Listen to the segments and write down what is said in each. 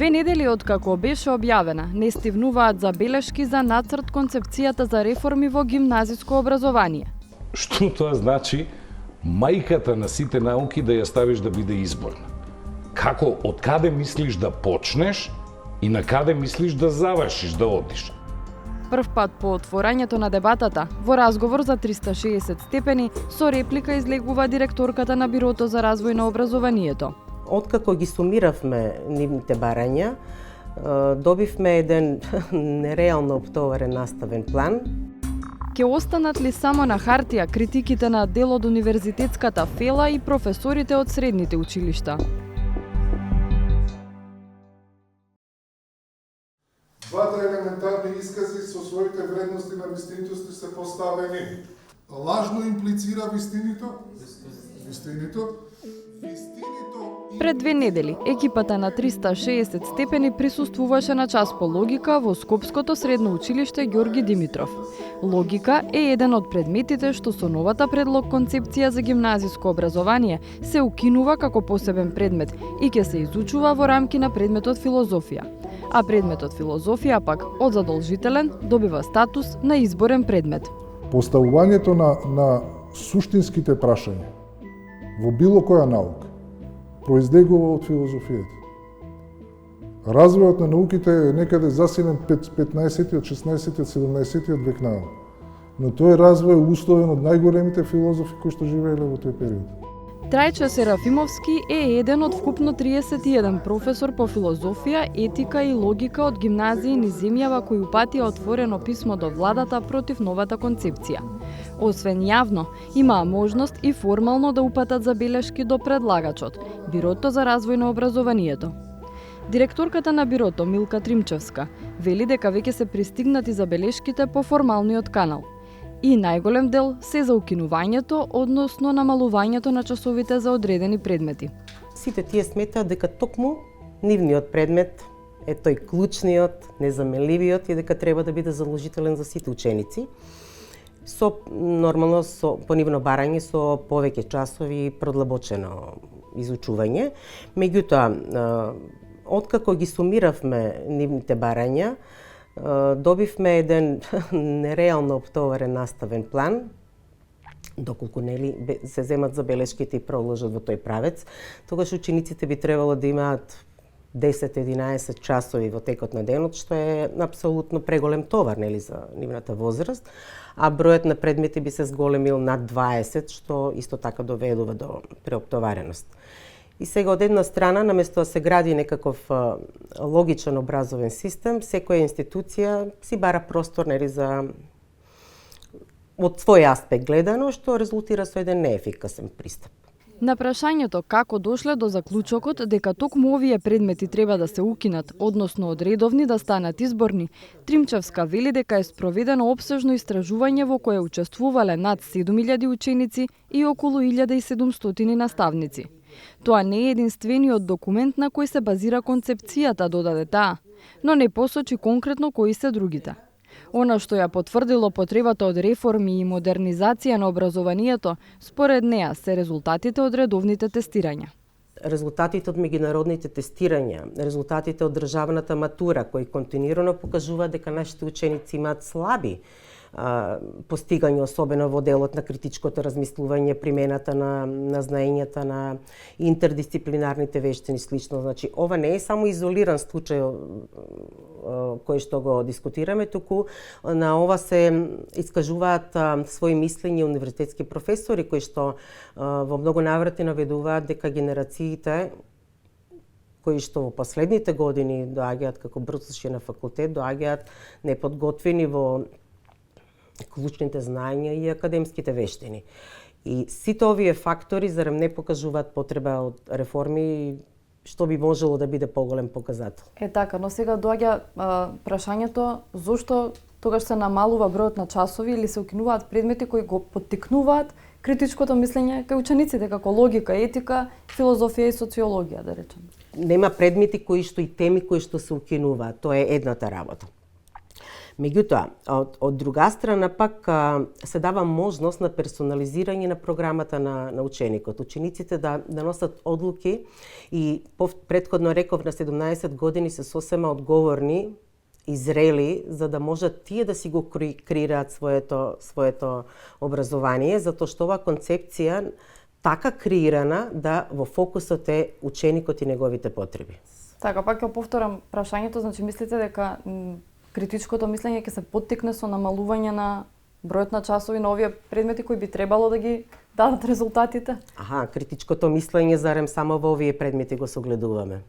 2 недели откако беше објавена, не стивнуваат забелешки за нацрт концепцијата за реформи во гимназиско образование. Што тоа значи мајката на сите науки да ја ставиш да биде изборна? Како, од каде мислиш да почнеш и на каде мислиш да завршиш, да одиш? Прв пат по отворањето на дебатата, во разговор за 360 степени, со реплика излегува директорката на Бирото за развој на образованието. Откако ги сумиравме нивните барања, добивме еден нереално оптоварен наставен план. Ке останат ли само на хартија критиките на дел од универзитетската фела и професорите од средните училишта? Двата елементарни искази со своите вредности на вистинитост се поставени. Лажно имплицира вистинито. Пред 2 недели, екипата на 360 степени присуствуваше на час по логика во Скопското средно училиште Ѓорги Димитров. Логика е еден од предметите што со новата предлог концепција за гимназиско образование се укинува како посебен предмет и ќе се изучува во рамки на предметот филозофија. А предметот филозофија пак од задолжителен добива статус на изборен предмет. Поставувањето на суштинските прашања во било која наука произлегува од филозофијата. Развојот на науките е некаде засилен 15-тиот, 16-тиот, 17-тиот век наваму. Но тој развој е условен од најголемите филозофи кои што живееле во тој период. Трајчо Серафимовски е еден од вкупно 31 професор по филозофија, етика и логика од гимназии низ земјава кои упатија отворено писмо до владата против новата концепција. Освен јавно, имаа можност и формално да упатат забелешки до предлагачот, Бирото за развој на образованието. Директорката на Бирото, Милка Тримчевска, вели дека веќе се пристигнати забелешките по формалниот канал. И најголем дел се за укинувањето, односно намалувањето на часовите за одредени предмети. Сите тие сметаат дека токму нивниот предмет е тој клучниот, незаменливиот и дека треба да биде задолжителен за сите ученици. Нормално по нивно барање со повеќе часови и продлабочено изучување. Меѓутоа, откако ги сумиравме нивните барања, добивме еден нереално оптоварен наставен план, доколку се земат забелешките и проложат во тој правец, тогаш учениците би требало да имаат 10-11 часови во текот на денот, што е апсолутно преголем товар за нивната возраст, а бројот на предмети би се зголемил над 20, што исто така доведува до преоптовареност. И сега од една страна, наместо да се гради некаков логичен образовен систем, секоја институција си бара простор за од свој аспект гледано, што резултира со еден неефикасен пристап. На прашањето како дошле до заклучокот дека токму овие предмети треба да се укинат, односно од редовни да станат изборни, Тримчевска вели дека е спроведено опсежно истражување во кое учествувале над 7000 ученици и околу 1700 наставници. Тоа не е единствениот документ на кој се базира концепцијата, додаде таа, но не посочи конкретно кои се другите. Она што ја потврдило потребата од реформи и модернизација на образованието, според неа се резултатите од редовните тестирања. Резултатите од меѓународните тестирања, резултатите од државната матура, кои континуирано покажуваат дека нашите ученици имаат слаби постигање, особено во делот на критичкото размислување, примената на знаењата, на интердисциплинарните вештини слично. Значи, ова не е само изолиран случај кој што го дискутираме, туку на ова се искажуваат своји мислења универзитетски професори кои што во многу наврати наведуваат дека генерациите кои што во последните години доаѓаат како брцуши на факултет, доаѓаат неподготвени во клучните знаења и академските вештини. И сите овие фактори зарем не покажуваат потреба од реформи, што би можело да биде поголем показател. Така, но сега доаѓа прашањето зошто тогаш се намалува бројот на часови или се укинуваат предмети кои го поттикнуваат критичкото мислење кај учениците, како логика, етика, филозофија и социологија, да речеме. Нема предмети кои што и теми кои што се укинуваат, тоа е едната работа. Меѓутоа, од друга страна пак се дава можност на персонализирање на програмата на ученикот. Учениците да носат одлуки и претходно реков на 17 години се сосема одговорни и зрели за да можат тие да си го креираат своето образование, затоа што оваа концепција така креирана да во фокусот е ученикот и неговите потреби. Така, пак ќе повторам прашањето, значи мислите дека критичкото мислење ќе се поттикне со намалување на бројот на часови на овие предмети кои би требало да ги дадат резултатите? Критичкото мислење зарем само во овие предмети го согледуваме.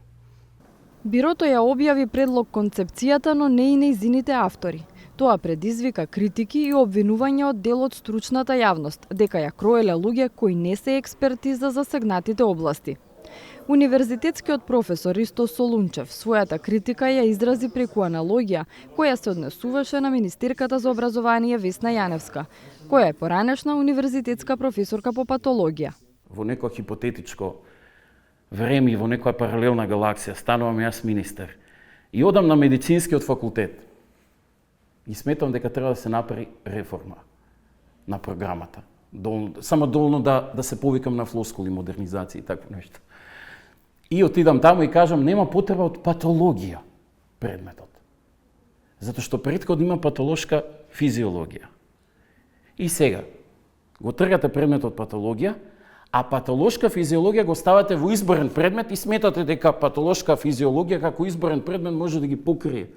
Бирото ја објави предлог концепцијата, но не и нејзините автори. Тоа предизвика критики и обвинување од дел од стручната јавност, дека ја кроеле луѓе кои не се експерти за засегнатите области. Универзитетскиот професор Ристо Солунчев својата критика ја изрази преку аналогија која се однесуваше на министерката за образование Весна Јаневска, која е поранешна универзитетска професорка по патологија. Во некој хипотетичко време и во некоја паралелна галаксија станувам јас министер и одам на медицинскиот факултет и сметам дека треба да се направи реформа на програмата. Само доволно да се повикам на флоскули, модернизација и такво нешто. И отидам таму и кажам, нема потреба од патологија предметот. Затоа што претходно има патолошка физиологија. И сега, го тргате предметот патологија, а патолошка физиологија го ставате во изборен предмет и сметате дека патолошка физиологија како изборен предмет може да ги покрие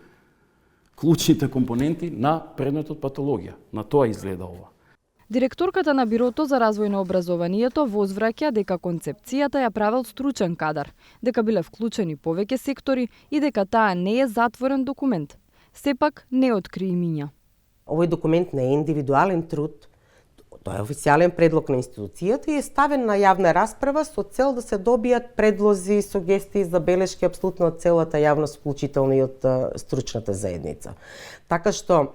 клучните компоненти на предметот патологија. На тоа изгледа ова. Директорката на Бирото за развој на образованието возвраќа дека концепцијата ја правел стручен кадар, дека биле вклучени повеќе сектори и дека таа не е затворен документ. Сепак не откри имиња. Овој документ не е индивидуален труд, тоа е официјален предлог на институцијата и е ставен на јавна расправа со цел да се добијат предлози, сугестии, забелешки апсолутно од целата јавност, вклучително и од стручната заедница. Така што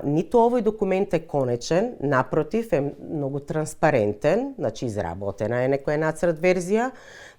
ниту овој документ е конечен, напротив е многу транспарентен, значи изработена е некоја нацрт верзија,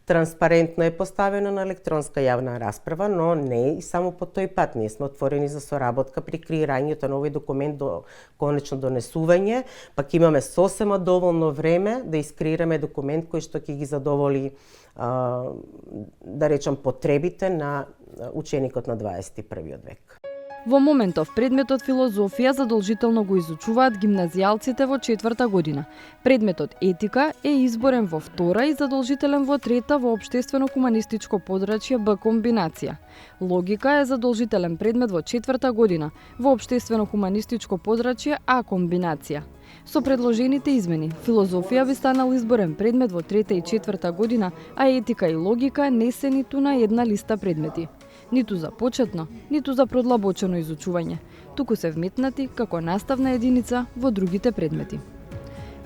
транспарентно е поставено на електронска јавна расправа, но не и само по тој пат. Ние сме отворени за соработка при креирањето на овој документ до конечно донесување, пак имаме сосема доволно време да искреираме документ кој што ќе ги задоволи да речам потребите на ученикот на 21. век. Во моментов предметот филозофија задолжително го изучуваат гимназијалците во 4-та година. Предметот етика е изборен во 2-та и задолжителен во 3-та во општествено-хуманистичко подрачје Б комбинација. Логика е задолжителен предмет во 4-та година во општествено-хуманистичко подрачје А комбинација. Со предложените измени, филозофија би станал изборен предмет во 3-та и 4-та година, а етика и логика не се ниту на една листа предмети. Ниту за почетно, ниту за продлабочено изучување, туку се вметнати како наставна единица во другите предмети.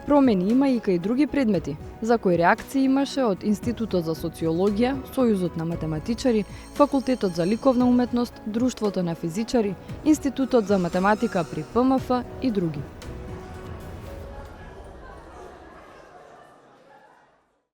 Промени има и кај други предмети, за кои реакции имаше од Институтот за социологија, Сојузот на математичари, Факултетот за ликовна уметност, Друштвото на физичари, Институтот за математика при ПМФ и други.